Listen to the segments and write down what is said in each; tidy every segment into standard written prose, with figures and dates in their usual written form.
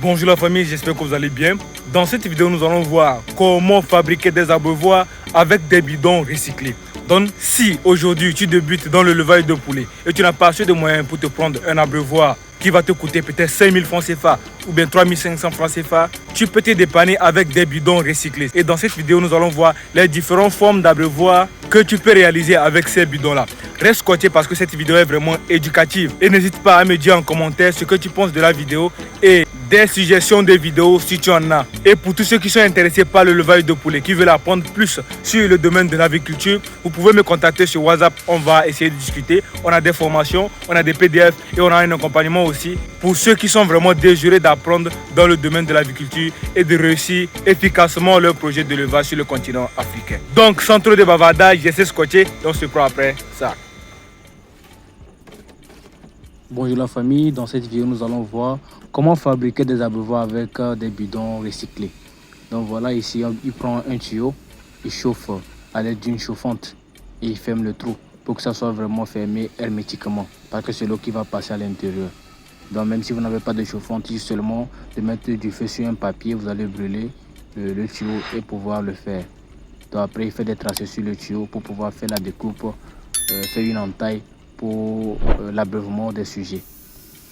Bonjour la famille, j'espère que vous allez bien. Dans cette vidéo, nous allons voir comment fabriquer des abreuvoirs avec des bidons recyclés. Donc si aujourd'hui tu débutes dans le levage de poulet et tu n'as pas assez de moyens pour te prendre un abreuvoir qui va te coûter peut-être 5000 francs CFA ou bien 3500 francs CFA, tu peux te dépanner avec des bidons recyclés. Et dans cette vidéo, nous allons voir les différentes formes d'abreuvoirs que tu peux réaliser avec ces bidons-là. Reste scotché parce que cette vidéo est vraiment éducative. Et n'hésite pas à me dire en commentaire ce que tu penses de la vidéo et des suggestions de vidéos si tu en as. Et pour tous ceux qui sont intéressés par le levage de poulet, qui veulent apprendre plus sur le domaine de l'agriculture, vous pouvez me contacter sur WhatsApp. On va essayer de discuter. On a des formations, on a des PDF et on a un accompagnement aussi pour ceux qui sont vraiment désireux d'apprendre dans le domaine de l'agriculture et de réussir efficacement leur projet de levage sur le continent africain. Donc sans trop de bavardage, j'essaie de scotcher, donc je prends après ça. Bonjour la famille, dans cette vidéo nous allons voir comment fabriquer des abreuvoirs avec des bidons recyclés. Donc voilà, ici il prend un tuyau, il chauffe à l'aide d'une chauffante et il ferme le trou pour que ça soit vraiment fermé hermétiquement, parce que c'est l'eau qui va passer à l'intérieur. Donc même si vous n'avez pas de chauffante, il suffit seulement de mettre du feu sur un papier, vous allez brûler le tuyau et pouvoir le faire. Donc après il fait des tracés sur le tuyau pour pouvoir faire la découpe, faire une entaille pour l'abreuvement des sujets.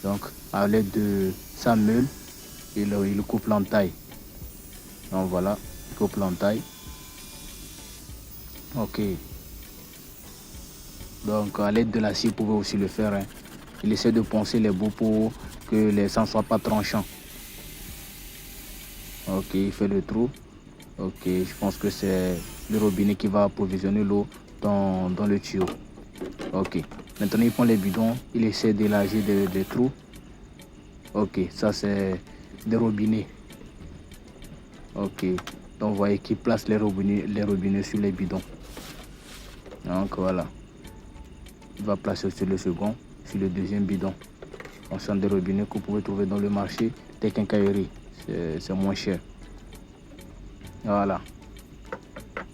Donc à l'aide de sa meule, il coupe l'entaille. Donc voilà, il coupe l'entaille. Ok. Donc à l'aide de la scie, vous pouvez aussi le faire. Il essaie de poncer les bouts pour que les sangs ne soient pas tranchants. Ok, il fait le trou. Ok, je pense que c'est le robinet qui va approvisionner l'eau dans le tuyau. Ok, maintenant il prend les bidons, il essaie d'élargir des trous. Ok, ça c'est des robinets. Ok, donc vous voyez qu'il place les robinets sur les bidons. Donc voilà, il va placer sur le second, sur le deuxième bidon. On sent des robinets que vous pouvez trouver dans le marché des quincailleries, c'est moins cher. Voilà.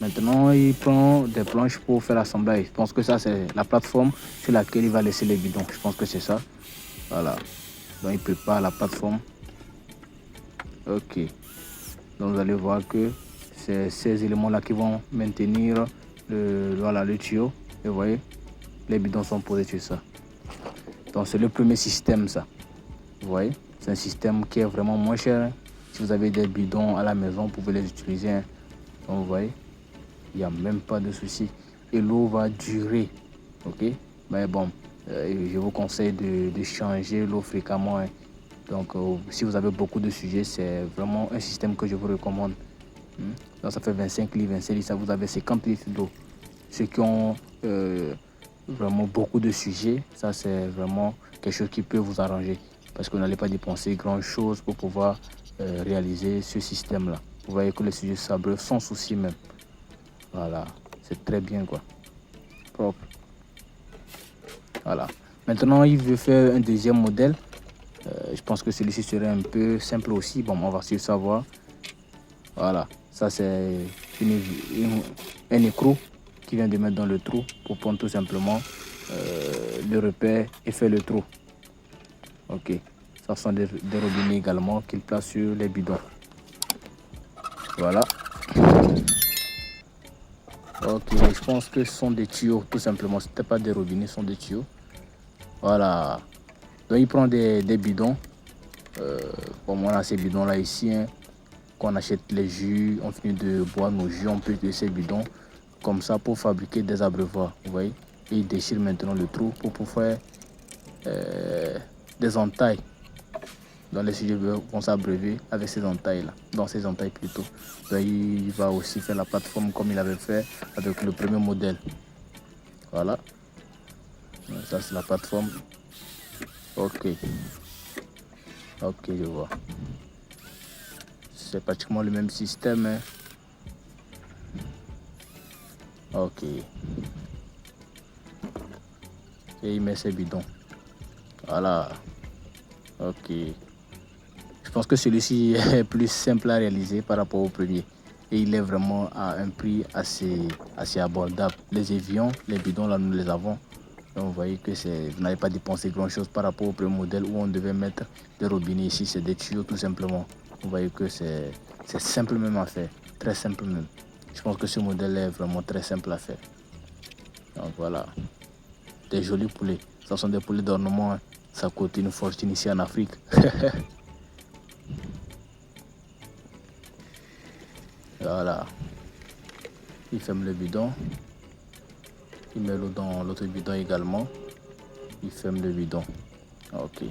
Maintenant, il prend des planches pour faire l'assemblage. Je pense que ça, c'est la plateforme sur laquelle il va laisser les bidons. Je pense que c'est ça. Voilà. Donc, il prépare la plateforme. Ok. Donc, vous allez voir que c'est ces éléments-là qui vont maintenir le tuyau. Et vous voyez, les bidons sont posés sur ça. Donc, c'est le premier système, ça. Vous voyez, c'est un système qui est vraiment moins cher. Si vous avez des bidons à la maison, vous pouvez les utiliser. Donc, vous voyez, il n'y a même pas de souci et l'eau va durer. Ok, mais bon, je vous conseille de changer l'eau fréquemment. Donc si vous avez beaucoup de sujets, c'est vraiment un système que je vous recommande. Donc ça fait 25 litres, 25 litres, ça vous avez 50 litres d'eau. Ceux qui ont vraiment beaucoup de sujets, ça c'est vraiment quelque chose qui peut vous arranger, parce que vous n'allez pas dépenser grand chose pour pouvoir réaliser ce système là. Vous voyez que les sujets s'abreuvent sans souci même. Voilà, c'est très bien quoi, propre. Voilà, maintenant il veut faire un deuxième modèle. Je pense que celui-ci serait un peu simple aussi. Bon, on va essayer de savoir. Voilà, ça c'est un écrou qui vient de mettre dans le trou pour prendre tout simplement le repère et faire le trou. Ok, ça sont des robinets également qu'il place sur les bidons. Voilà. Ok, je pense que ce sont des tuyaux, tout simplement. Ce n'était pas des robinets, ce sont des tuyaux. Voilà. Donc, il prend des bidons. Comme on a ces bidons-là ici, quand on achète les jus, on finit de boire nos jus, on peut utiliser ces bidons comme ça pour fabriquer des abreuvoirs. Vous voyez? Et il déchire maintenant le trou pour pouvoir faire des entailles. Donc, les sujets vont s'abreuver avec ces entailles-là, dans ces entailles plutôt. Donc, il va aussi faire la plateforme comme il avait fait avec le premier modèle. Voilà. Ça, c'est la plateforme. Ok. Ok, je vois. C'est pratiquement le même système. Ok. Et il met ses bidons. Voilà. Ok. Je pense que celui-ci est plus simple à réaliser par rapport au premier. Et il est vraiment à un prix assez abordable. Les évions, les bidons, là, nous les avons Donc vous voyez que vous n'avez pas dépensé grand chose par rapport au premier modèle où on devait mettre des robinets. Ici c'est des tuyaux tout simplement. Vous voyez que c'est simple même à faire, très simple même. Je pense que ce modèle est vraiment très simple à faire. Donc voilà, des jolis poulets. Ce sont des poulets d'ornement, hein. Ça coûte une fortune ici en Afrique. Voilà, il ferme le bidon. Il met l'eau dans l'autre bidon également. Il ferme le bidon. Ok.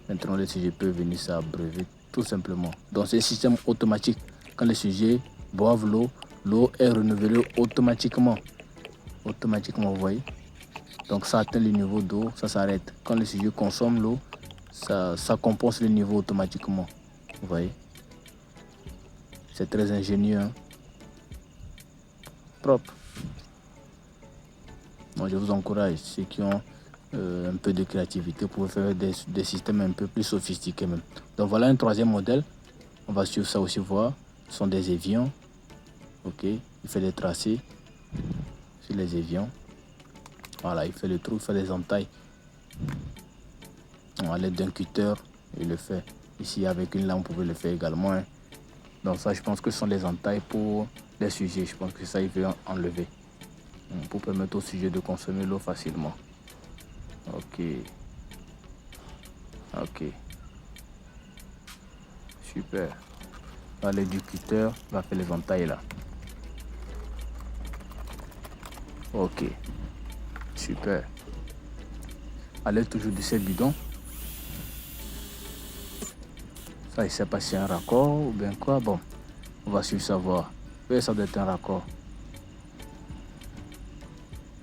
Maintenant, le sujet peut venir s'abreuver tout simplement. Donc, c'est un système automatique. Quand les sujets boivent l'eau, l'eau est renouvelée automatiquement. Automatiquement, vous voyez. Donc, ça atteint le niveau d'eau, ça s'arrête. Quand le sujet consomme l'eau, ça compense le niveau automatiquement. Vous voyez. C'est très ingénieux, hein. Propre. Moi, je vous encourage, ceux qui ont un peu de créativité pour faire des systèmes un peu plus sophistiqués même. Donc voilà un troisième modèle. On va suivre ça aussi voir. Ce sont des évions. Ok, il fait des tracés sur les évions. Voilà, il fait le trou, il fait les entailles. À l'aide d'un cutter, il le fait. Ici, avec une lame, vous pouvez le faire également, hein. Donc ça, je pense que ce sont les entailles pour les sujets. Je pense que ça, il veut enlever. Pour permettre au sujet de consommer l'eau facilement. Ok. Ok. Super. À l'aide du cutter, on va faire les entailles là. Ok. Super. À l'aide toujours de ces bidons. Ça, il sait pas si c'est un raccord ou bien quoi. Bon, on va suivre savoir. Oui, ça doit être un raccord.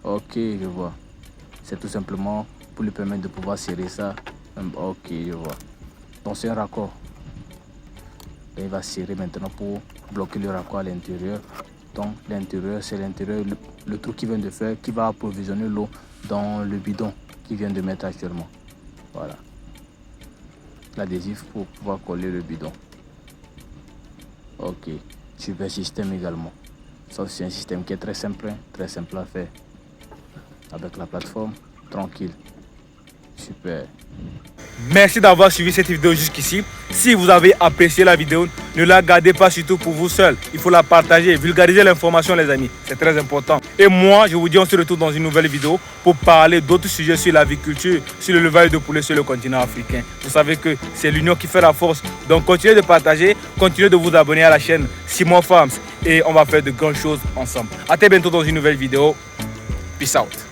Ok, je vois. C'est tout simplement pour lui permettre de pouvoir serrer ça. Ok, je vois. Donc c'est un raccord. Et il va serrer maintenant pour bloquer le raccord à l'intérieur. Donc l'intérieur, c'est l'intérieur, le trou qu'il vient de faire, qui va approvisionner l'eau dans le bidon qu'il vient de mettre actuellement. Voilà. L'adhésif pour pouvoir coller le bidon. Ok. Super système également. Ça c'est un système qui est très simple à faire. Avec la plateforme, tranquille. Super. Merci d'avoir suivi cette vidéo jusqu'ici. Si vous avez apprécié la vidéo, ne la gardez pas surtout pour vous seul. Il faut la partager, vulgariser l'information les amis. C'est très important. Et moi, je vous dis on se retrouve dans une nouvelle vidéo pour parler d'autres sujets sur l'aviculture, sur l'élevage de poulets sur le continent africain. Vous savez que c'est l'union qui fait la force. Donc continuez de partager, continuez de vous abonner à la chaîne Simon Farms et on va faire de grandes choses ensemble. À très bientôt dans une nouvelle vidéo. Peace out.